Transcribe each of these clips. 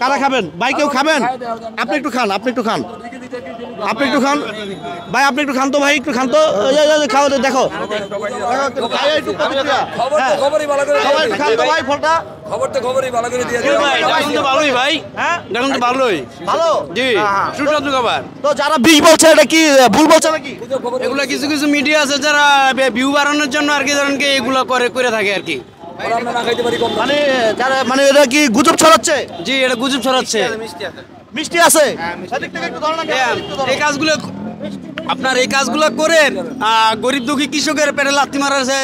কারা খাবেন ভাই? কেউ খাবেন? আপনি একটু খান, আপনি একটু খান, আপনি একটু খান ভাই, আপনি একটু খান তো ভাই, একটু খান তো। খাও, দেখো ভাই ফলটা। ভালোই ভাই, হ্যাঁ দেখুন তো ভালোই, ভালো জি সুস্বাদু খাবার। তো যারা বিষ বলছে এটা কি ভুল বলছে নাকি? এগুলা কিছু কিছু মিডিয়া আছে যারা ভিউ বাড়ানোর জন্য আর কি ধরেন এগুলো করে থাকে আর কি। মানে যারা মানে এটা কি গুজব ছড়াচ্ছে? জি এটা গুজব ছড়াচ্ছে। মিষ্টি আছে এদিক থেকে একটু ধরো না, একটু ধরো। এই কাজগুলো আপনার এই কাজগুলো করেন গরিব দুঃখী কৃষকের পেটে লাথি মারার যে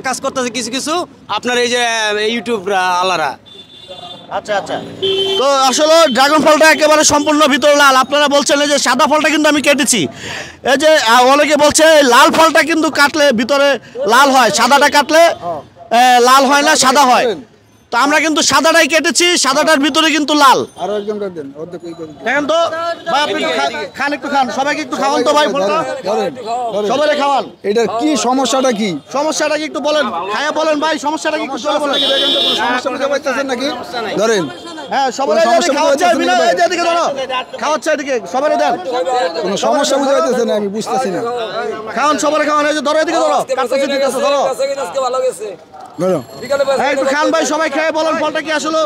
কাজ করতেছে কিছু কিছু আপনার এই যে ইউটিউব আলারা। আচ্ছা আচ্ছা, তো আসলে ড্রাগন ফলটা একেবারে সম্পূর্ণ ভিতরে লাল। আপনারা বলছেন এই যে সাদা ফলটা কিন্তু আমি কেটেছি, এই যে অনেকে বলছে লাল ফলটা কিন্তু কাটলে ভিতরে লাল হয়, সাদাটা কাটলে লাল হয় না, সাদা হয়। তো আমরা কিন্তু সাদাটাই কেটেছি, সাদাটার ভিতরে কিন্তু লাল। আরো একজন দেন, অর্ধেক ওই করে দেখেন তো ভাই, আপনি একটু খান, একটু খান, সবাইকে একটু খাওয়ান তো ভাই ফলটা, সবাইরে খাওয়ান। এটার কি সমস্যাটা কি? সমস্যাটা কি একটু বলেন, খায়া বলেন ভাই, সমস্যাটা কি একটু বলেন। সমস্যা বুঝতে পারতেছেন নাকি? ধরেন হ্যাঁ সবাই খাওয়াচ্ছে, এদিকে ধরো, খাওয়াচ্ছে এদিকে, সবাই দেন। কোনো সমস্যা বুঝতে পারতেছেন না, আমি বুঝতেছি না। খাওয়ান, সবাই খাওয়ান, এই যে ধরো, এদিকে ধরো, কাটতেছে, ঠিক আছে ধরো, ধরো হ্যাঁ একটু খান ভাই, সবাই খেয়ে বলেন ফলটা কি আসলে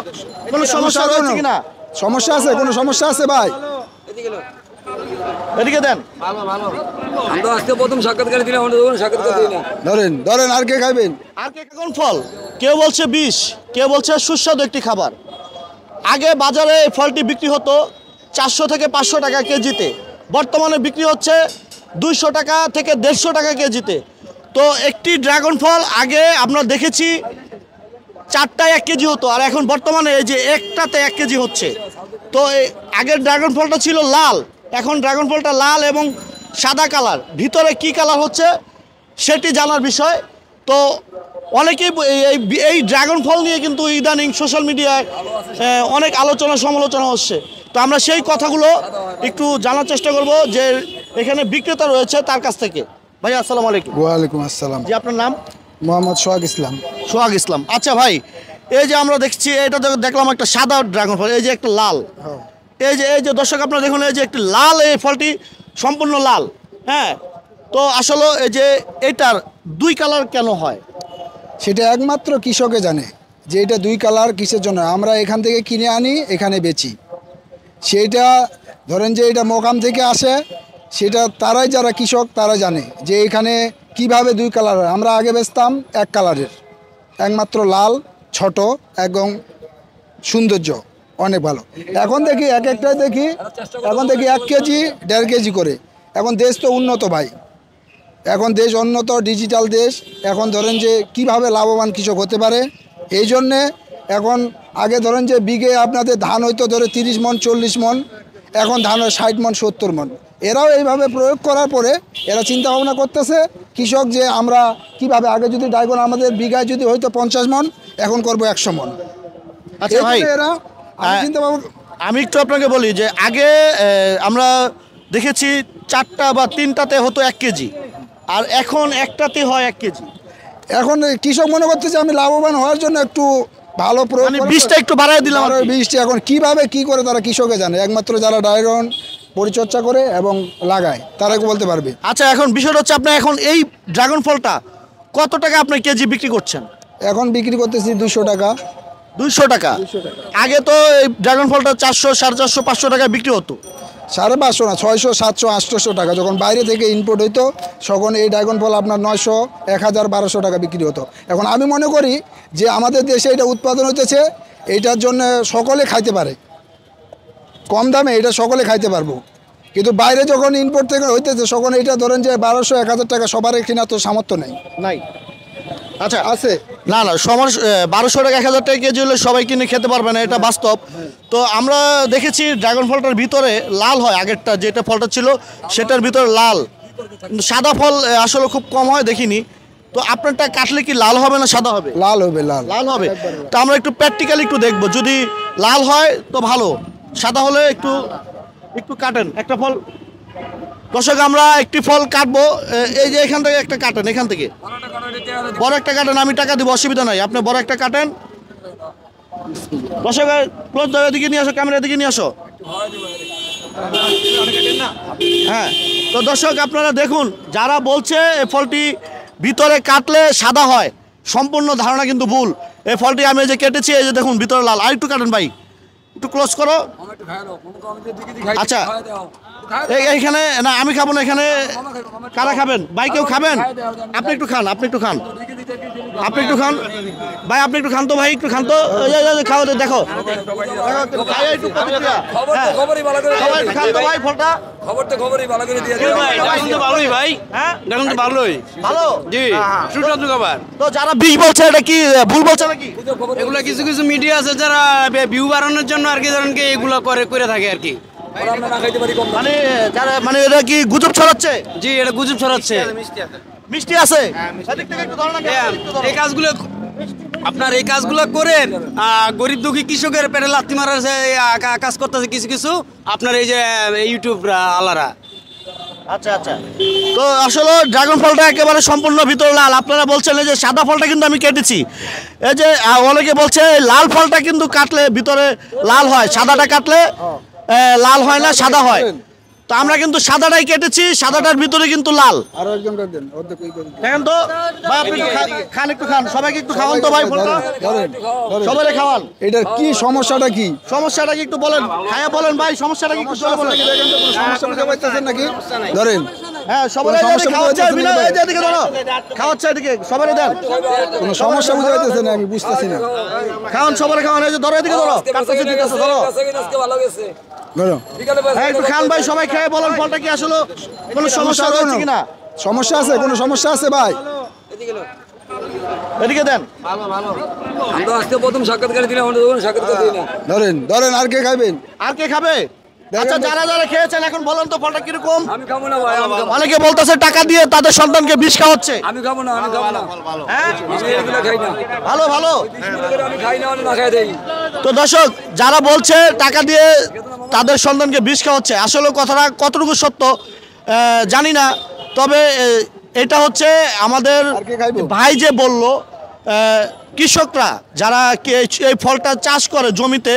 কোনো সমস্যা রয়েছে কিনা। সমস্যা আছে? কোনো সমস্যা আছে ভাই? এদিকে দেন। ধরেন ধরেন, আর কে খাইবেন? আর কে কোন ফল? কেউ বলছে বিষ, কেউ বলছে সুস্বাদু একটি খাবার। আগে বাজারে এই ফলটি বিক্রি হতো 400 থেকে 500 টাকা কেজিতে, বর্তমানে বিক্রি হচ্ছে 200 টাকা থেকে 150 টাকা কেজিতে। তো একটি ড্রাগন ফল আগে আমরা দেখেছি 4টায় 1 কেজি হতো, আর এখন বর্তমানে এই যে একটাতে 1 কেজি হচ্ছে। তো আগের ড্রাগন ফলটা ছিল লাল, এখন ড্রাগন ফলটা লাল এবং সাদা কালার, ভিতরে কি কালার হচ্ছে সেটি জানার বিষয়। তো অনেকেই এই ড্রাগন ফল নিয়ে কিন্তু ইদানিং সোশ্যাল মিডিয়ায় অনেক আলোচনা সমালোচনা হচ্ছে। তো আমরা সেই কথাগুলো একটু জানার চেষ্টা করব যে এখানে বিক্রেতা রয়েছে তার কাছ থেকে। ভাই আসসালামু আলাইকুম। ওয়ালাইকুম আসসালাম। জি আপনার নাম? মোহাম্মদ সোহাগ ইসলাম। সোহাগ ইসলাম। আচ্ছা ভাই, এই যে আমরা দেখছি এটা দেখলাম একটা সাদা ড্রাগন ফল, এই যে একটা লাল, এই যে দর্শক আপনারা দেখুন, এই যে একটি লাল, এই ফলটি সম্পূর্ণ লাল। হ্যাঁ, তো আসলে এই যে এটার 2 কালার কেন হয়? সেটা একমাত্র কৃষকে জানে যে এটা 2 কালার কিসের জন্য। আমরা এখান থেকে কিনে আনি, এখানে বেচি। সেইটা ধরেন যে এটা মোকাম থেকে আসে, সেটা তারাই, যারা কৃষক তারা জানে যে এখানে কিভাবে 2 কালার হয়। আমরা আগে বেচতাম 1 কালারের, একমাত্র লাল, ছোট এবং সৌন্দর্য অনেক ভালো। এখন দেখি একটাই দেখি, এখন দেখি 1 কেজি 1.5 কেজি করে। এখন দেশ তো উন্নত ভাই, এখন দেশ উন্নত, ডিজিটাল দেশ। এখন ধরেন যে কিভাবে লাভবান কৃষক হতে পারে, এই জন্যে এখন আগে ধরেন যে বিঘে আপনাদের ধান হয়তো ধরে 30 মণ 40 মণ, এখন ধান হয় 60 মণ 70 মণ। এরাও এইভাবে প্রয়োগ করার পরে এরা চিন্তা ভাবনা করতেছে কৃষক যে আমরা কিভাবে, আগে যদি ড্রাগন আমাদের বিঘায় যদি হয়তো 50 মণ, এখন করব 100 মণ। আচ্ছা ভাই, এরা চিন্তা ভাবনা। আমি একটু আপনাকে বলি যে আগে আমরা দেখেছি 4টা বা 3টাতে হতো 1 কেজি, আর এখন একটাতে হয় 1 কেজি। এখন কৃষক মনে করতেছে আমি লাভবান হওয়ার জন্য একটু ভালো প্রয়োগ, মানে বীজটা একটু বাড়ায় দিলাম আর কি। বীজটা এখন কিভাবে কি করে তারা কৃষকে জানে, একমাত্র যারা ড্রাগন পরিচর্যা করে এবং লাগায় তারাই বলতে পারবে। আচ্ছা, এখন বিষয়টা হচ্ছে আপনি এখন এই ড্রাগন ফলটা কত টাকা আপনি কেজি বিক্রি করছেন? এখন বিক্রি করতেছি 200 টাকা। 200 টাকা। আগে তো এই ড্রাগন ফলটা 400, 450, 500 টাকায় বিক্রি হতো। 550 না, 600, 700, 800 টাকা। যখন বাইরে থেকে ইনপুট হইতো তখন এই ড্রাগন ফল আপনার 900, 1000, 1200 টাকা বিক্রি হতো। এখন আমি মনে করি যে আমাদের দেশে এটা উৎপাদন হইতেছে, এইটার জন্য সকলে খাইতে পারে, কম দামে এটা সকলে খাইতে পারবো। কিন্তু বাইরে যখন ইনপুট থেকে হইতেছে তখন এটা ধরেন যে 1200, 1000 টাকা সবারই কিনা তো সামর্থ্য নেই। নাই। আচ্ছা আছে না, 1200 টাকা 1000 টাকা কেজি হলে সবাই কিনে খেতে পারবে না, এটা বাস্তব। তো আমরা দেখেছি ড্রাগন ফলটার ভিতরে লাল হয়, আগেরটা যেটা ফলটা ছিল সেটার ভিতরে লাল, সাদা ফল আসলে খুব কম হয় দেখিনি। তো আপনারটা কাটলে কি লাল হবে না সাদা হবে? লাল হবে, লাল লাল হবে। তো আমরা একটু প্র্যাকটিক্যালি একটু দেখবো, যদি লাল হয় তো ভালো, সাদা হলে একটু একটু কাটেন একটা ফল। দর্শক আমরা একটি ফল কাটবো, এই যে এখান থেকে একটা কাটেন, এখান থেকে বড় একটা কাটেন, আমি টাকা দিব, অসুবিধা নাই, আপনি বড় একটা কাটেন। দর্শক ক্লোজ দিকে নিয়ে আসো, ক্যামেরা দিকে নিয়ে আসো। হ্যাঁ, তো দর্শক আপনারা দেখুন, যারা বলছে এই ফলটি ভিতরে কাটলে সাদা হয়, সম্পূর্ণ ধারণা কিন্তু ভুল। এই ফলটি আমি এই যে কেটেছি, এই যে দেখুন ভিতরে লাল। আর একটু কাটেন ভাই, একটু ক্লোজ করো। আচ্ছা, এইখানে না, আমি খাবো না। এখানে কারা খাবেন ভাই? কেউ খাবেন? আপনি একটু খান, আপনি একটু খান, আপনি একটু খান ভাই, আপনি একটু খান তো ভাই, একটু খান তো। খাও, দেখো খাই একটু প্রতিক্রিয়া। হ্যাঁ, সবাই একটু খান তো ভাই ফলটা। ভালোই ভাই, হ্যাঁ দেখুন তো ভালোই, ভালো জি, সুস্বাদু খাবার। তো যারা বিষ বলছে এটা কি ভুল বলছে নাকি? এগুলা কিছু কিছু মিডিয়া আছে যারা ভিউ বাড়ানোর জন্য আর কি ধরেন কি এগুলো করে থাকে আর কি। মানে যারা মানে এটা কি গুজব ছড়াচ্ছে? জি, এটা গুজব ছড়াচ্ছে। মিষ্টি আছে? এদিক থেকে একটু ধরো না, একটু ধরো। এই কাজগুলো আপনার এই কাজগুলো করেন, গরিব দুঃখী কৃষকের পেটে লাথি মারার যে কাজ করতেছে কিছু কিছু আপনার এই যে ইউটিউব আলারা। আচ্ছা আচ্ছা, তো আসলে ড্রাগন ফলটা একেবারে সম্পূর্ণ ভিতরে লাল। আপনারা বলছেন এই যে সাদা ফলটা কিন্তু আমি কেটেছি। এই যে অনেকে বলছে লাল ফলটা কিন্তু কাটলে ভিতরে লাল হয়, সাদাটা কাটলে লাল হয় না, সাদা হয়। তো আমরা কিন্তু সাদাটাই কেটেছি, সাদাটার ভিতরে কিন্তু লাল। আরো একজন দেন, অর্ধেক দেখেন তো ভাই, আপনি একটু খান, একটু খান, সবাইকে একটু খাওয়ান তো ভাই ফলটা, সবাইকে খাওয়ান। এটার কি সমস্যাটা কি? সমস্যাটা কি একটু বলেন, খায়া বলেন ভাই, সমস্যাটা কি একটু বলেন। সমস্যা বুঝতে পারতেছেন নাকি? ধরেন, হ্যাঁ, সবাই সমস্যা খাওয়াচ্ছে, বুঝতে বিনা পারতেছেন না? এদিকে ধরো, খাওয়াচ্ছে এদিকে, সবাই দেন। কোনো সমস্যা বুঝতে পারতেছেন না? আমি বুঝতেছি না। খাওয়ান, সবাই খাওয়ান, এই যে ধরো, এদিকে ধরো, কাটতেছে, দিতেছে, ধরো। ধরো, হ্যাঁ, একটু খান ভাই, সবাই খেয়ে বলেন ফলটা কি আসলে কোনো সমস্যা রয়েছে কিনা। সমস্যা আছে? কোনো সমস্যা আছে ভাই? এদিকে দেন। আমরা আজকে প্রথম সাক্ষাৎকার দিলাম, আমরা তখন সাক্ষাৎকার দিই না। ধরেন, ধরেন, আর কে খাইবেন? আর কে খাবে? আচ্ছা, যারা যারা খেয়েছেন এখন বলেন তো ফলটা কিরকম। আমি খাবো না ভাই, আমি খাবো না। অনেকে বলতেছে টাকা দিয়ে তাদের সন্তানকে বিষ খাওয়াচ্ছে। আমি খাবো না, আমি খাবো না। হ্যাঁ, আমি এগুলো খাই না। ভালো ভালো। আমি খাই না, না খাই দেই। তো দর্শক, যারা বলছে টাকা দিয়ে তাদের সন্তানকে বিষ খাওয়াচ্ছে, আসলে কথাটা কতটুকু সত্য জানি না। তবে এটা হচ্ছে আমাদের ভাই যে বলল, কৃষকরা যারা এই ফলটা চাষ করে জমিতে,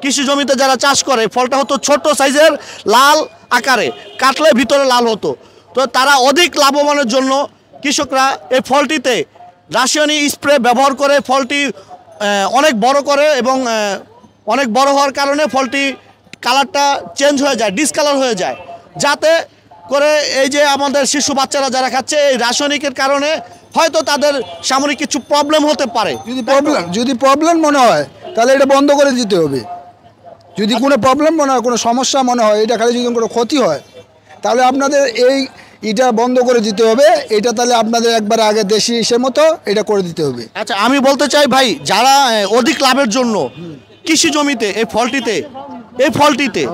কৃষি জমিতে যারা চাষ করে, ফলটা হতো ছোট সাইজের, লাল আকারে, কাটলে ভিতরে লাল হতো। তো তারা অধিক লাভবানের জন্য কৃষকরা এই ফলটিতে রাসায়নিক স্প্রে ব্যবহার করে ফলটি অনেক বড় করে, এবং অনেক বড় হওয়ার কারণে ফলটি কালারটা চেঞ্জ হয়ে যায়, ডিসকালার হয়ে যায়, যাতে করে এই যে আমাদের শিশু বাচ্চারা যারা খাচ্ছে, এই রাসায়নিকের কারণে হয়তো তাদের সামরিক কিছু প্রবলেম হতে পারে। যদি প্রবলেম মনে হয় তাহলে এটা বন্ধ করে দিতে হবে। যদি কোনো প্রবলেম মনে হয়, কোনো সমস্যা মনে হয়, এটা খালি যদি কোনো ক্ষতি হয়, তাহলে আপনাদের এটা বন্ধ করে দিতে হবে। এটা তাহলে আপনাদের একবার আগে দেশি সে মতো এটা করে দিতে হবে। আচ্ছা, আমি বলতে চাই ভাই, যারা অধিক লাভের জন্য কৃষি জমিতে এই ফলটিতে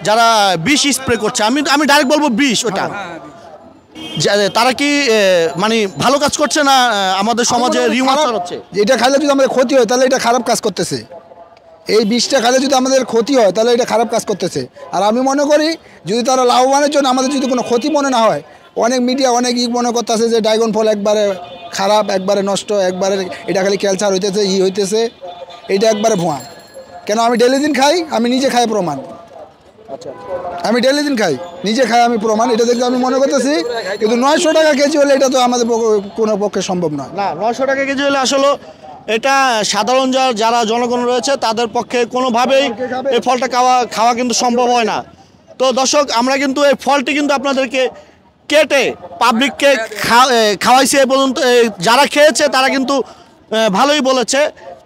যারা বিষ স্প্রে করছে, আমি ডাইরেক্ট বলবো বিষ, ওটা তারা কি মানে ভালো কাজ করছে না আমাদের সমাজে রিউমার হচ্ছে? এটা খাইলে যদি আমাদের ক্ষতি হয় তাহলে এটা খারাপ কাজ করতেছে। এই বিষটা খাইলে যদি আমাদের ক্ষতি হয় তাহলে এটা খারাপ কাজ করতেছে। আর আমি মনে করি যদি তারা লাভবানের জন্য আমাদের যদি কোনো ক্ষতি মনে না হয়, অনেক মিডিয়া অনেক মনে করতেছে যে ড্রাগন ফল একবারে খারাপ, একবারে নষ্ট, একবারে এটা খালি ক্যান্সার হইতেছে, হইতেছে, এটা একবারে ভুয়া। কেন, আমি ডেলি দিন খাই, আমি নিজে খাই প্রমাণ। আমি ডেলি দিন খাই, নিজে খাই, আমি প্রমাণ। এটা দেখতে আমি মনে করতেছি, কিন্তু 900 টাকা কেজি হলে এটা তো আমাদের কোনো পক্ষে সম্ভব নয়। না, 900 টাকা কেজি হলে আসলে এটা সাধারণ যারা জনগণ রয়েছে তাদের পক্ষে কোনোভাবেই এই ফলটা খাওয়া কিন্তু সম্ভব হয় না। তো দর্শক, আমরা কিন্তু এই ফলটি কিন্তু আপনাদেরকে কেটে পাবলিককে খাওয়াইছি এ পর্যন্ত। যারা খেয়েছে তারা কিন্তু ভালোই বলেছে।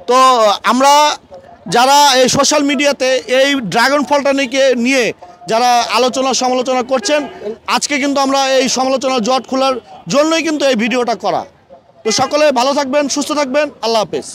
তো আমরা যারা এই সোশ্যাল মিডিয়াতে এই ড্রাগন ফলটা নিয়ে যারা আলোচনা সমালোচনা করছেন, আজকে কিন্তু আমরা এই সমালোচনার জট খোলার জন্যই কিন্তু এই ভিডিওটা করা। তো সকলে ভালো থাকবেন, সুস্থ থাকবেন, আল্লাহ হাফেজ।